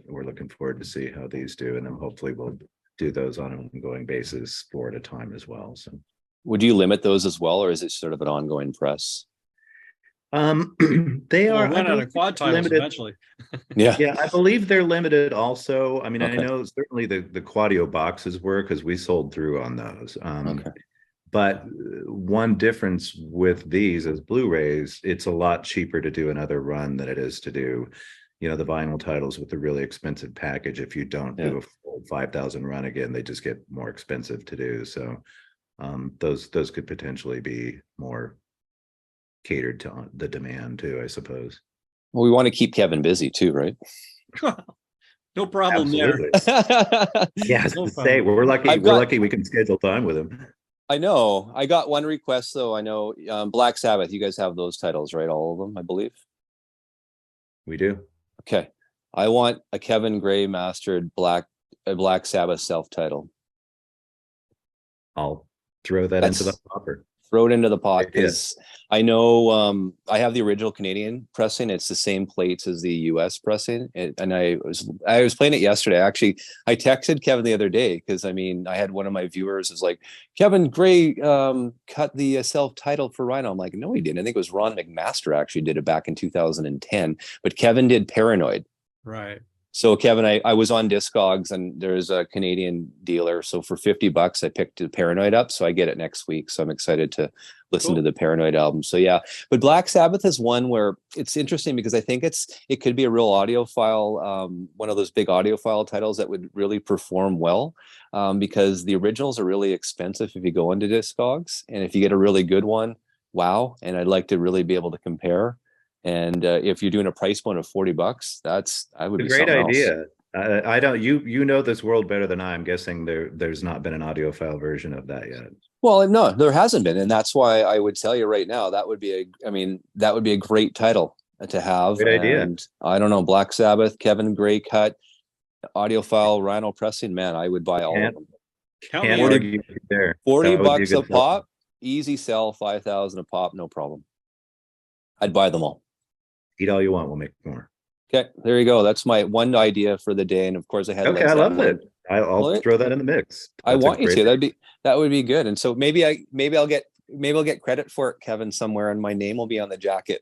we're looking forward to see how these do, and then hopefully we'll do those on an ongoing basis 4 at a time as well. So would you limit those as well, or is it sort of an ongoing press? They We'll are run out of quad titles limited eventually. Yeah, I believe they're limited also. I mean, I Okay. know certainly the Quadio boxes were, because we sold through on those. Okay. But one difference with these as Blu-rays, it's a lot cheaper to do another run than it is to do, the vinyl titles with the really expensive package. If you don't do a full 5,000 run again, they just get more expensive to do. So those could potentially be more catered to the demand too, I suppose. Well, we want to keep Kevin busy too, right? No problem Absolutely. there. Yeah, No say problem. we're lucky. We're lucky we can schedule time with him. I know. I got one request though. I know Black Sabbath. You guys have those titles, right? All of them, I believe. We do. Okay. I want a Kevin Gray mastered Black Sabbath self-title. I'll throw that into the hopper. Throw it into the pot, because I know I have the original Canadian pressing. It's the same plates as the US pressing. And I was playing it yesterday. Actually, I texted Kevin the other day, because I had one of my viewers is like, Kevin Gray cut the self-title for Rhino. I'm like, no, he didn't. I think it was Ron McMaster actually did it back in 2010. But Kevin did Paranoid. Right. So Kevin, I was on Discogs, and there's a Canadian dealer. So for $50, I picked the Paranoid up. So I get it next week. So I'm excited to listen to the Paranoid album. So yeah, but Black Sabbath is one where it's interesting, because I think it could be a real audiophile, one of those big audiophile titles that would really perform well, because the originals are really expensive if you go into Discogs, and if you get a really good one, wow. And I'd like to really be able to compare. And if you're doing a price point of $40, I would be a great idea. Else. I don't. You know this world better than I. I'm guessing there's not been an audiophile version of that yet. Well, no, there hasn't been, and that's why I would tell you right now that would be a great title to have. Great idea. And I don't know, Black Sabbath, Kevin Gray cut, audiophile, Rhino pressing. Man, I would buy all of them. Can't argue there. $40 a pop, easy sell, 5,000 a pop, no problem. I'd buy them all. Eat all you want. We'll make more. Okay, there you go. That's my one idea for the day. And of course, I had. Okay, I love it. I'll throw that in the mix. I want you to. That would be good. And so maybe I'll get credit for it, Kevin, somewhere, and my name will be on the jacket.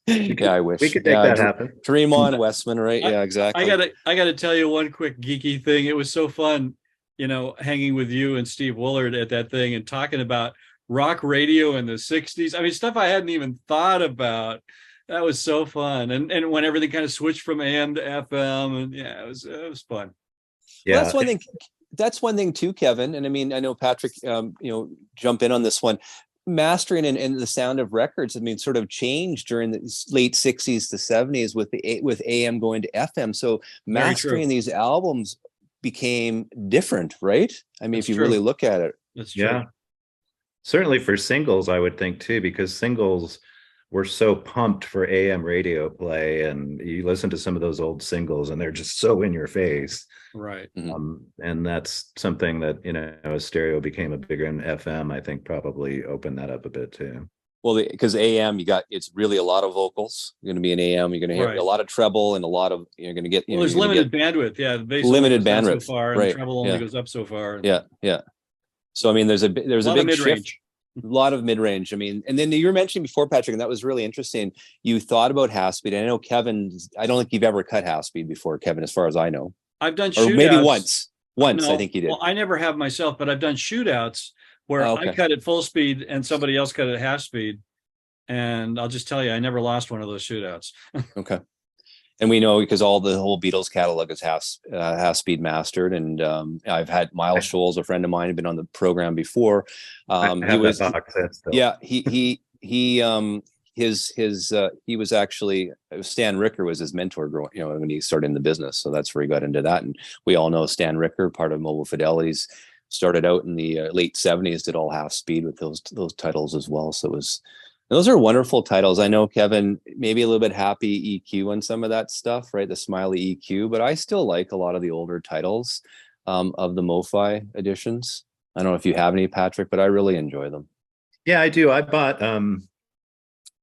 Yeah, I wish we could make that happen. Dream on, Westman, right? Yeah, exactly. I gotta tell you one quick geeky thing. It was so fun, hanging with you and Steve Willard at that thing and talking about rock radio in the 60s. I mean, stuff I hadn't even thought about. That was so fun. And when everything kind of switched from AM to FM, and yeah, it was fun. Yeah, well, that's one thing too, Kevin. And I know Patrick, jump in on this one. Mastering and the sound of records, sort of changed during the late 60s to 70s with AM going to FM. So mastering these albums became different, right? If you really look at it. That's true. Yeah. Certainly for singles, I would think too, because singles were so pumped for AM radio play, and you listen to some of those old singles and they're just so in your face. Right. And that's something that, as stereo became a bigger, and FM, I think, probably opened that up a bit too. Well, because AM, it's really a lot of vocals. You're going to be an AM. You're going to hear a lot of treble and a lot of, you're going to get. There's limited bandwidth. Yeah. The bass limited bandwidth. So far, and the treble only goes up so far. Yeah. Yeah. So, there's a big shift. A lot of mid-range. And then you were mentioning before, Patrick, and that was really interesting. You thought about half speed. I know Kevin, I don't think you've ever cut half speed before, Kevin, as far as I know. I've done shootouts. Or maybe once, I think you did. Well, I never have myself, but I've done shootouts where I cut at full speed and somebody else cut at half speed. And I'll just tell you, I never lost one of those shootouts. Okay. And we know, because the whole Beatles catalog is half speed mastered. And I've had Miles Scholes, a friend of mine, had been on the program before. He was actually, Stan Ricker was his mentor growing, when he started in the business. So that's where he got into that. And we all know Stan Ricker, part of Mobile Fidelities, started out in the late 70s, did all half speed with those titles as well. So those are wonderful titles. I know, Kevin, maybe a little bit happy EQ on some of that stuff, right? The Smiley EQ, but I still like a lot of the older titles of the MoFi editions. I don't know if you have any, Patrick, but I really enjoy them. Yeah, I do. I bought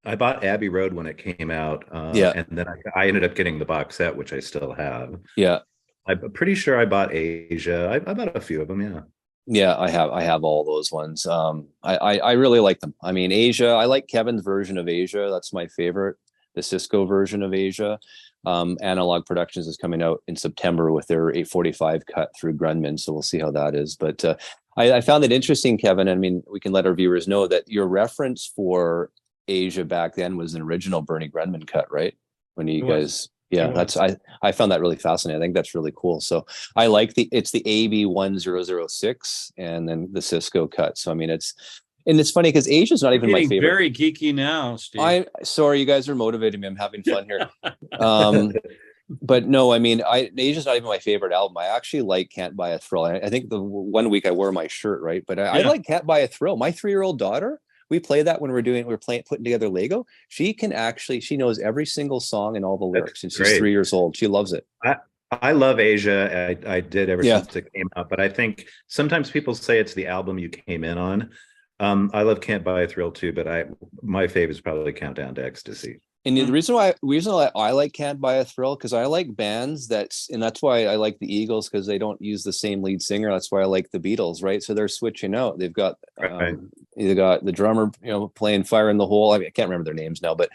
I bought Abbey Road when it came out, Yeah. and then I ended up getting the box set, which I still have. Yeah. I'm pretty sure I bought Asia. I bought a few of them, yeah. Yeah, I have all those ones. I really like them. I mean, Asia, I like Kevin's version of Asia. That's my favorite. The Cisco version of Asia. Analog Productions is coming out in September with their 845 cut through Grunman, so we'll see how that is. But I found it interesting, Kevin. I mean, we can let our viewers know that your reference for Asia back then was an original Bernie Grunman cut, right? When you guys, yeah, that's I found that really fascinating. I think that's really cool. So I like it's the AB1006 and then the Cisco cut. So I mean, it's funny because Asia's not even my favorite. Very geeky now, Steve. Sorry, you guys are motivating me. I'm having fun here. But no, I mean, Asia's not even my favorite album. I actually like Can't Buy a Thrill. I think the one week I wore my shirt, right? But I like Can't Buy a Thrill. My 3-year-old daughter, we play that when we're putting together Lego. She knows every single song and all the lyrics, and she's 3 years old. She loves it. I love Asia. I did ever since it came out, but I think sometimes people say it's the album you came in on. I love Can't Buy a Thrill too, but my favorite is probably Countdown to Ecstasy. And the reason why I like Can't Buy a Thrill, because I like bands that's why I like the Eagles, because they don't use the same lead singer. That's why I like the Beatles, right? So they're switching out. They've got either got the drummer, playing Fire in the Hole. I can't remember their names now, but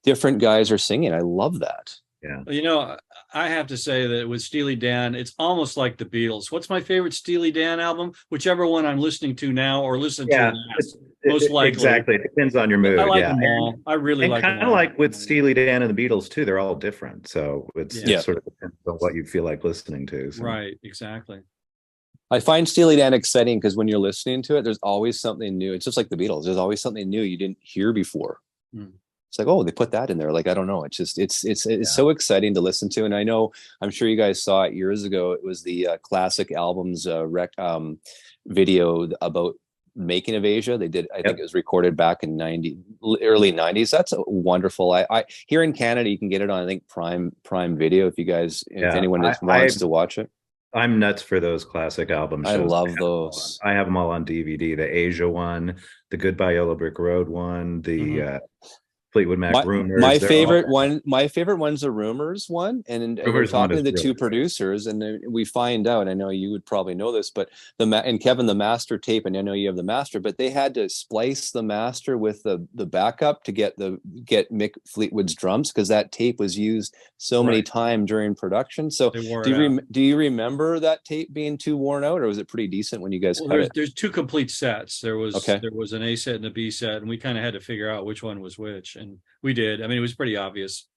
different guys are singing. I love that. Yeah. I have to say that with Steely Dan, it's almost like the Beatles. What's my favorite Steely Dan album? Whichever one I'm listening to now or listen to last. Most likely. Exactly. It depends on your mood. I like them all. I really like them all. Kind of like with Steely Dan and the Beatles too, they're all different. So it sort of depends on what you feel like listening to. So. Right, exactly. I find Steely Dan exciting because when you're listening to it, there's always something new. It's just like the Beatles. There's always something new you didn't hear before. It's like, oh, they put that in there. Like, I don't know. It's just, it's so exciting to listen to. And I'm sure you guys saw it years ago. It was the classic albums video about making of Asia. They did, I think it was recorded back in early 90s. That's wonderful. I here in Canada, you can get it on, I think, Prime Video. If anyone wants to watch it. I'm nuts for those classic album shows. I love those. I have them all on DVD. The Asia one, the Goodbye Yellow Brick Road one, the Fleetwood Mac Rumors. My favorite one's the Rumors one, and we're talking to the two producers, and we find out. I know you would probably know this, but and Kevin, the master tape, and I know you have the master, but they had to splice the master with the backup to get Mick Fleetwood's drums, because that tape was used so many times during production. So do you remember that tape being too worn out, or was it pretty decent when you guys cut it? There's two complete sets. There was an A set and a B set, and we kind of had to figure out which one was which. And we did. I mean, it was pretty obvious,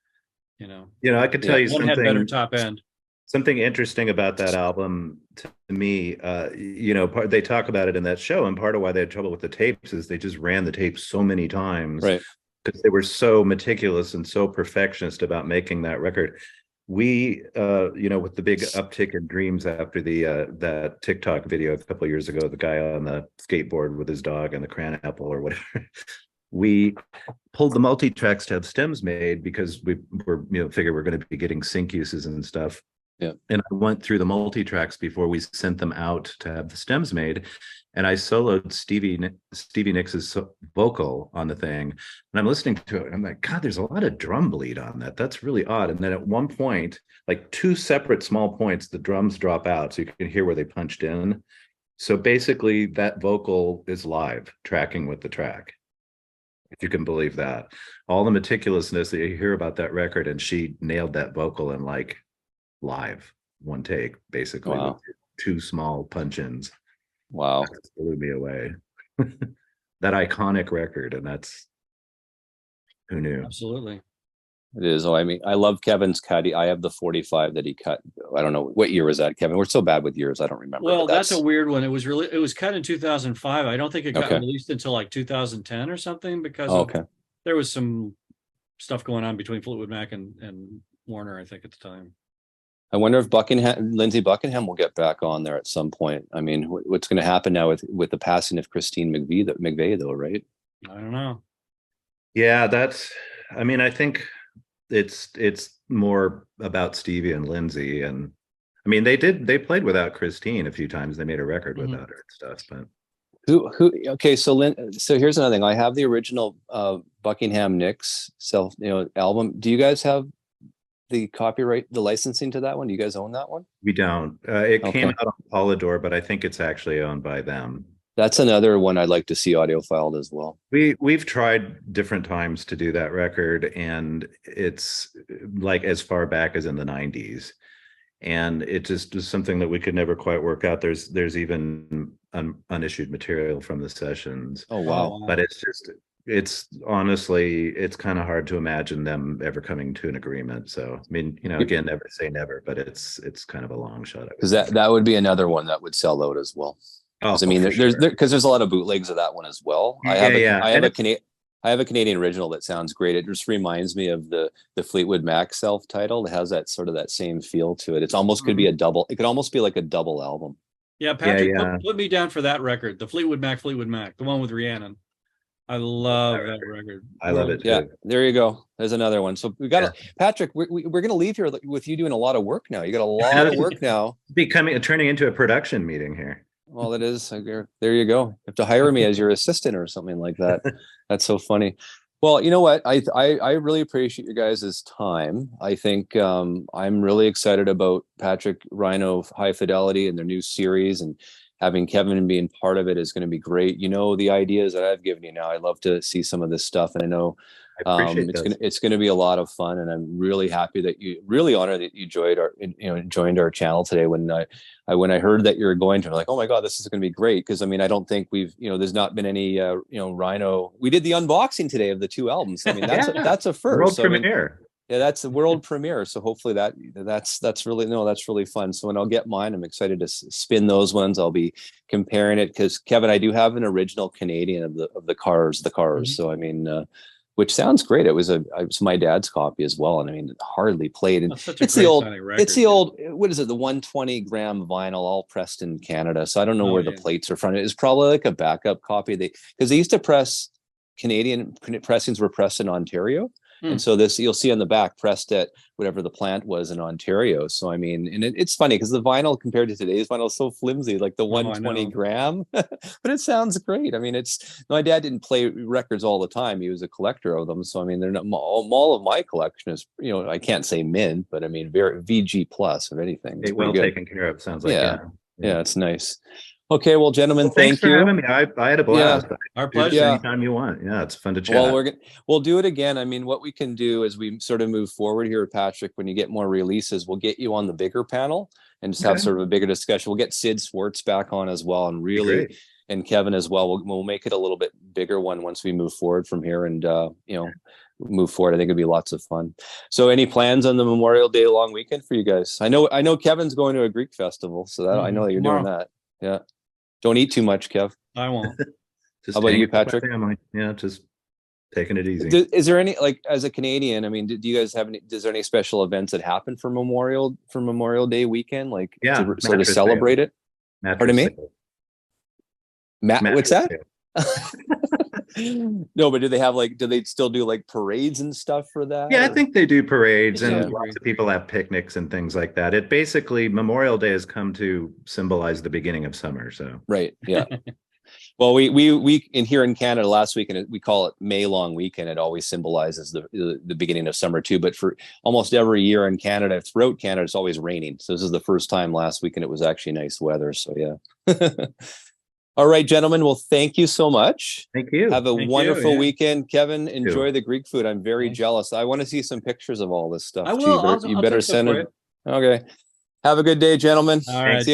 I could tell you something. One had better top end. Something interesting about that album to me, they talk about it in that show, and part of why they had trouble with the tapes is they just ran the tapes so many times, right? Because they were so meticulous and so perfectionist about making that record. We, with the big uptick in dreams after that TikTok video a couple of years ago, the guy on the skateboard with his dog and the cran apple or whatever. We pulled the multi-tracks to have stems made because we were, figured we're going to be getting sync uses and stuff. Yeah. And I went through the multi-tracks before we sent them out to have the stems made. And I soloed Stevie Nicks' vocal on the thing. And I'm listening to it, and I'm like, God, there's a lot of drum bleed on that. That's really odd. And then at one point, like two separate small points, the drums drop out so you can hear where they punched in. So basically that vocal is live, tracking with the track. If you can believe that. All the meticulousness that you hear about that record, and she nailed that vocal in like live, one take, basically. Wow. With two small punch-ins. Wow. That blew me away. That iconic record, and that's, who knew? Absolutely. It is. Oh, I mean, I love Kevin's cut. I have the 45 that he cut. I don't know what year was that, Kevin. We're so bad with years. I don't remember. Well, that's a weird one. It was cut in 2005. I don't think it got released until like 2010 or something, because there was some stuff going on between Fleetwood Mac and Warner, I think, at the time. I wonder if Lindsey Buckingham will get back on there at some point. I mean, what's going to happen now with the passing of Christine McVie, though, right? I don't know. Yeah, I think it's more about Stevie and Lindsey, and I mean they played without Christine a few times. They made a record without her and stuff, but Okay, so so here's another thing. I have the original Buckingham Nicks album. Do you guys have the copyright, the licensing to that one? Do you guys own that one? We don't. It came Okay. out on Polydor, but I think it's actually owned by them. That's another one I'd like to see audio-filed as well. We've tried different times to do that record, and it's like as far back as in the 90s. And it just is something that we could never quite work out. There's even unissued material from the sessions. Oh wow. But it's honestly, it's kind of hard to imagine them ever coming to an agreement. So I mean, again, never say never, but it's kind of a long shot. Because that would be another one that would sell out as well. Oh, I mean, there's a lot of bootlegs of that one as well. I have a Canadian original that sounds great. It just reminds me of the Fleetwood Mac self-titled. It has that same feel to it. It's almost could be a double. It could almost be like a double album. Yeah, Patrick, put me down for that record, the Fleetwood Mac, the one with Rhiannon. I love that record. I love it too. Yeah, there you go. There's another one. So we got Patrick. We're going to leave here with you doing a lot of work now. You got a lot of work now. Turning into a production meeting here. Well, it is. There you go. You have to hire me as your assistant or something like that. That's so funny. Well, you know what? I really appreciate you guys' time. I think I'm really excited about Patrick RHINO High Fidelity and their new series, and having Kevin being part of it is going to be great. The ideas that I've given you now, I'd love to see some of this stuff. And I know it's going to be a lot of fun. And I'm really happy that really honored that you joined our channel today. When I heard that you're going to, I'm like, oh my God, this is going to be great. Cause I mean, I don't think there's not been any, RHINO. We did the unboxing today of the 2 albums. I mean, that's a first. World premiere. Yeah, that's the world premiere. So hopefully that's really fun. So when I'll get mine, I'm excited to spin those ones. I'll be comparing it because Kevin, I do have an original Canadian of the Cars. Mm-hmm. So I mean, which sounds great. It was my dad's copy as well, and I mean, hardly played. And it's the old, what is it? The 120 gram vinyl, all pressed in Canada. So I don't know where the plates are from. It was probably like a backup copy. Because they used to press Canadian pressings were pressed in Ontario. And so this you'll see on the back pressed at whatever the plant was in Ontario. So I mean, and it's funny because the vinyl compared to today's vinyl is so flimsy, like the 120 gram, but it sounds great. I mean, my dad didn't play records all the time. He was a collector of them. So I mean, they're not all of my collection is, I can't say mint, but I mean, very VG plus of anything. It's well taken care of. Sounds like yeah, it's nice. Okay, well, gentlemen, thanks for having me. I had a blast. Yeah, our pleasure. Anytime you want. Yeah, it's fun to chat. Well, we'll do it again. I mean, what we can do as we sort of move forward here, Patrick, when you get more releases, we'll get you on the bigger panel and just have sort of a bigger discussion. We'll get Sid Swartz back on as well, and Kevin as well. We'll make it a little bit bigger one once we move forward from here, and move forward. I think it'd be lots of fun. So, any plans on the Memorial Day long weekend for you guys? I know Kevin's going to a Greek festival, so that I know that you're doing that. Yeah. Don't eat too much, Kev. I won't. How about you, Patrick? Yeah, just taking it easy. Is there any, like, as a Canadian, I mean, do you guys have any? Is there any special events that happen for Memorial Day weekend, like to sort of celebrate it? Pardon me. What's that? No, but do they still do like parades and stuff for that? Yeah, I think they do parades, and lots of people have picnics and things like that. It basically, Memorial Day has come to symbolize the beginning of summer. So right, yeah. Well, we in here in Canada last weekend, we call it May long weekend. It always symbolizes the beginning of summer too. But for almost every year in Canada, throughout Canada, it's always raining. So this is the first time last weekend it was actually nice weather. So yeah. All right, gentlemen. Well, thank you so much. Thank you. Have a wonderful weekend. Kevin, enjoy the Greek food. I'm very jealous. I want to see some pictures of all this stuff. I will. You better send it. Okay. Have a good day, gentlemen. All right. See you.